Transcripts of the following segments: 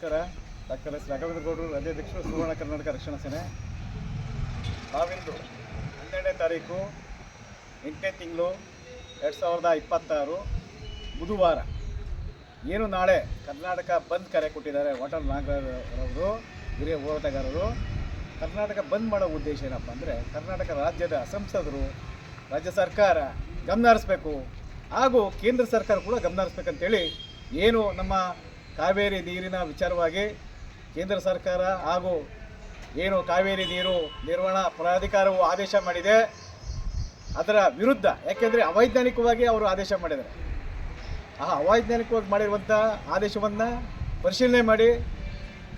ನಮಸ್ಕಾರ. Doctor S Raghavendra ಗೌಡರು, ರಾಜ್ಯಾಧ್ಯಕ್ಷರು, ಸುವರ್ಣ ಕರ್ನಾಟಕ ರಕ್ಷಣಾ ಸೇನೆ. ನಾವಿಂದು 12ನೇ ತಾರೀಕು 8ನೇ ತಿಂಗಳು 2026 ಬುಧವಾರ ಏನು ನಾಳೆ ಕರ್ನಾಟಕ ಬಂದ್ ಕರೆ ಕೊಟ್ಟಿದ್ದಾರೆ ವಾಟಾಳ್ ನಾಗರಾಜರವರು, ಹಿರಿಯ ಹೋರಾಟಗಾರರು. ಕರ್ನಾಟಕ ಬಂದ್ ಮಾಡೋ ಉದ್ದೇಶ ಏನಪ್ಪ ಅಂದರೆ, ಕರ್ನಾಟಕ ರಾಜ್ಯದ ಸಂಸದರು, ರಾಜ್ಯ ಸರ್ಕಾರ ಗಮನ ಹರಿಸ್ಬೇಕು, ಹಾಗೂ ಕೇಂದ್ರ ಸರ್ಕಾರ ಕೂಡ ಗಮನ ಹರಿಸ್ಬೇಕಂತೇಳಿ ಏನು ನಮ್ಮ ಕಾವೇರಿ ನೀರಿನ ವಿಚಾರವಾಗಿ ಕೇಂದ್ರ ಸರ್ಕಾರ ಹಾಗೂ ಏನು ಕಾವೇರಿ ನೀರು ನಿರ್ವಹಣಾ ಪ್ರಾಧಿಕಾರವು ಆದೇಶ ಮಾಡಿದೆ, ಅದರ ವಿರುದ್ಧ. ಯಾಕೆಂದರೆ ಅವೈಜ್ಞಾನಿಕವಾಗಿ ಅವರು ಆದೇಶ ಮಾಡಿದ್ದಾರೆ. ಆ ಅವೈಜ್ಞಾನಿಕವಾಗಿ ಮಾಡಿರುವಂಥ ಆದೇಶವನ್ನು ಪರಿಶೀಲನೆ ಮಾಡಿ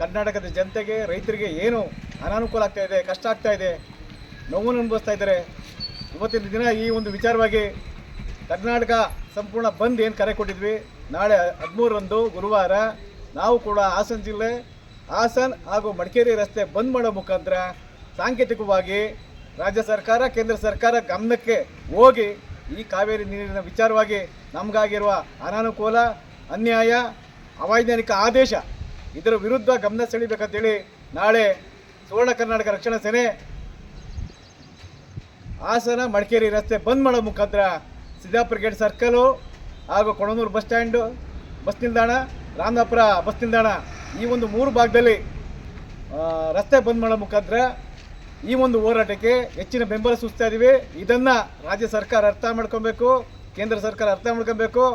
ಕರ್ನಾಟಕದ ಜನತೆಗೆ, ರೈತರಿಗೆ ಏನು ಅನಾನುಕೂಲ ಆಗ್ತಾಯಿದೆ, ಕಷ್ಟ ಆಗ್ತಾಯಿದೆ, ನೋವನ್ನು ಅನುಭವಿಸ್ತಾ ಇದ್ದಾರೆ. ಇವತ್ತಿನ ದಿನ ಈ ಒಂದು ವಿಚಾರವಾಗಿ ಕರ್ನಾಟಕ ಸಂಪೂರ್ಣ ಬಂದ್ ಏನು ಕರೆ ಕೊಟ್ಟಿದ್ವಿ, ನಾಳೆ 13ರಂದು ಗುರುವಾರ ನಾವು ಕೂಡ ಹಾಸನ ಜಿಲ್ಲೆ, ಹಾಸನ ಹಾಗೂ ಮಡಿಕೇರಿ ರಸ್ತೆ ಬಂದ್ ಮಾಡೋ ಮುಖಾಂತರ ಸಾಂಕೇತಿಕವಾಗಿ ರಾಜ್ಯ ಸರ್ಕಾರ, ಕೇಂದ್ರ ಸರ್ಕಾರ ಗಮನಕ್ಕೆ ಹೋಗಿ ಈ ಕಾವೇರಿ ನೀರಿನ ವಿಚಾರವಾಗಿ ನಮಗಾಗಿರುವ ಅನಾನುಕೂಲ, ಅನ್ಯಾಯ, ಅವೈಜ್ಞಾನಿಕ ಆದೇಶ, ಇದರ ವಿರುದ್ಧ ಗಮನ ಸೆಳೀಬೇಕಂತೇಳಿ ನಾಳೆ ಸುವರ್ಣ ಕರ್ನಾಟಕ ರಕ್ಷಣಾ ಸೇನೆ ಹಾಸನ ಮಡಿಕೇರಿ ರಸ್ತೆ ಬಂದ್ ಮಾಡೋ ಮುಖಾಂತರ ಸಿದ್ದಾಪುರ ಗೇಟ್ ಸರ್ಕಲು ಹಾಗೂ ಕೊಣನೂರು ಬಸ್ ಸ್ಟ್ಯಾಂಡು, ಬಸ್ ನಿಲ್ದಾಣ, ರಾಮನಾಪುರ ಬಸ್ ನಿಲ್ದಾಣ, ಈ ಒಂದು 3 ಭಾಗದಲ್ಲಿ ರಸ್ತೆ ಬಂದ್ ಮಾಡೋ ಮುಖಾಂತರ ಈ ಒಂದು ಹೋರಾಟಕ್ಕೆ ಹೆಚ್ಚಿನ ಬೆಂಬಲ ಸೂಚಿಸ್ತಾ ಇದ್ದೀವಿ. ಇದನ್ನು ರಾಜ್ಯ ಸರ್ಕಾರ ಅರ್ಥ ಮಾಡ್ಕೊಬೇಕು, ಕೇಂದ್ರ ಸರ್ಕಾರ ಅರ್ಥ ಮಾಡ್ಕೊಬೇಕು.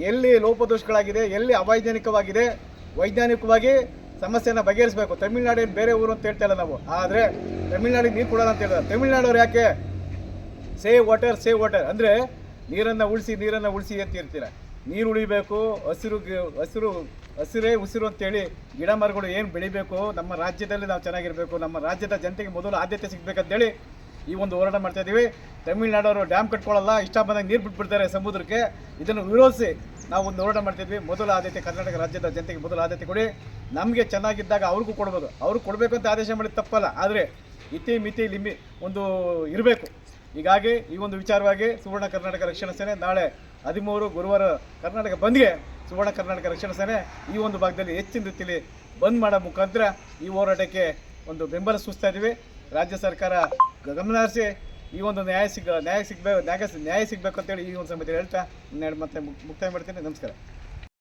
ಎಲ್ಲಿ ಲೋಪದೋಷಗಳಾಗಿದೆ, ಎಲ್ಲಿ ಅವೈಜ್ಞಾನಿಕವಾಗಿದೆ, ವೈಜ್ಞಾನಿಕವಾಗಿ ಸಮಸ್ಯೆನ ಬಗೆಹರಿಸಬೇಕು. ತಮಿಳ್ನಾಡು ಏನು ಬೇರೆ ಊರು ಅಂತ ಹೇಳ್ತಾ ಇಲ್ಲ ನಾವು, ಆದರೆ ತಮಿಳ್ನಾಡಿಗೆ ನೀರು ಕೊಡೋಣ ಅಂತ ಹೇಳಿದ್ರೆ ತಮಿಳ್ನಾಡವ್ರು ಯಾಕೆ ಸೇವ್ ವಾಟರ್ ಅಂದರೆ ನೀರನ್ನು ಉಳಿಸಿ ಅಂತ ಇರ್ತೀರ. ನೀರು ಉಳಿಬೇಕು, ಹಸಿರೇ ಉಸಿರು ಅಂತೇಳಿ ಗಿಡ ಮರಗಳು ಏನು ಬೆಳಿಬೇಕು, ನಮ್ಮ ರಾಜ್ಯದಲ್ಲಿ ನಾವು ಚೆನ್ನಾಗಿರಬೇಕು, ನಮ್ಮ ರಾಜ್ಯದ ಜನತೆಗೆ ಮೊದಲು ಆದ್ಯತೆ ಸಿಗಬೇಕಂತೇಳಿ ಈ ಒಂದು ಹೋರಾಟ ಮಾಡ್ತಾ ಇದ್ದೀವಿ. ತಮಿಳ್ನಾಡವರು ಡ್ಯಾಮ್ ಕಟ್ಕೊಳ್ಳಲ್ಲ, ಇಷ್ಟ ಬಂದಾಗ ನೀರು ಬಿಟ್ಬಿಡ್ತಾರೆ ಸಮುದ್ರಕ್ಕೆ. ಇದನ್ನು ವಿರೋಧಿಸಿ ನಾವು ಒಂದು ಹೋರಾಟ ಮಾಡ್ತಿದ್ವಿ. ಮೊದಲ ಆದ್ಯತೆ ಕರ್ನಾಟಕ ರಾಜ್ಯದ ಜನತೆಗೆ ಮೊದಲು ಆದ್ಯತೆ ಕೊಡಿ. ನಮಗೆ ಚೆನ್ನಾಗಿದ್ದಾಗ ಅವ್ರಿಗೂ ಕೊಡ್ಬೋದು, ಅವ್ರಿಗೆ ಕೊಡಬೇಕು ಅಂತ ಆದೇಶ ಮಾಡಿದ ತಪ್ಪಲ್ಲ, ಆದರೆ ಮಿತಿ ಒಂದು ಇರಬೇಕು. ಹೀಗಾಗಿ ಈ ಒಂದು ವಿಚಾರವಾಗಿ ಸುವರ್ಣ ಕರ್ನಾಟಕ ರಕ್ಷಣಾ ಸೇನೆ ನಾಳೆ 13 ಗುರುವಾರ ಕರ್ನಾಟಕ ಬಂದ್ಗೆ ಸುವರ್ಣ ಕರ್ನಾಟಕ ರಕ್ಷಣಾ ಸೇನೆ ಈ ಒಂದು ಭಾಗದಲ್ಲಿ ಹೆಚ್ಚಿನ ರೀತಿಯಲ್ಲಿ ಬಂದ್ ಮಾಡೋ ಮುಖಾಂತರ ಈ ಹೋರಾಟಕ್ಕೆ ಒಂದು ಬೆಂಬಲ ಸೂಚಿಸ್ತಾ ಇದ್ದೀವಿ. ರಾಜ್ಯ ಸರ್ಕಾರ ಗಮನ ಹರಿಸಿ ಈ ಒಂದು ನ್ಯಾಯ ಸಿಗಬೇಕು ಅಂತೇಳಿ ಈ ಒಂದು ಸಮಿತಿ ಹೇಳ್ತಾ ಮತ್ತೆ ಮುಕ್ತಾಯ ಮಾಡ್ತೀನಿ. ನಮಸ್ಕಾರ.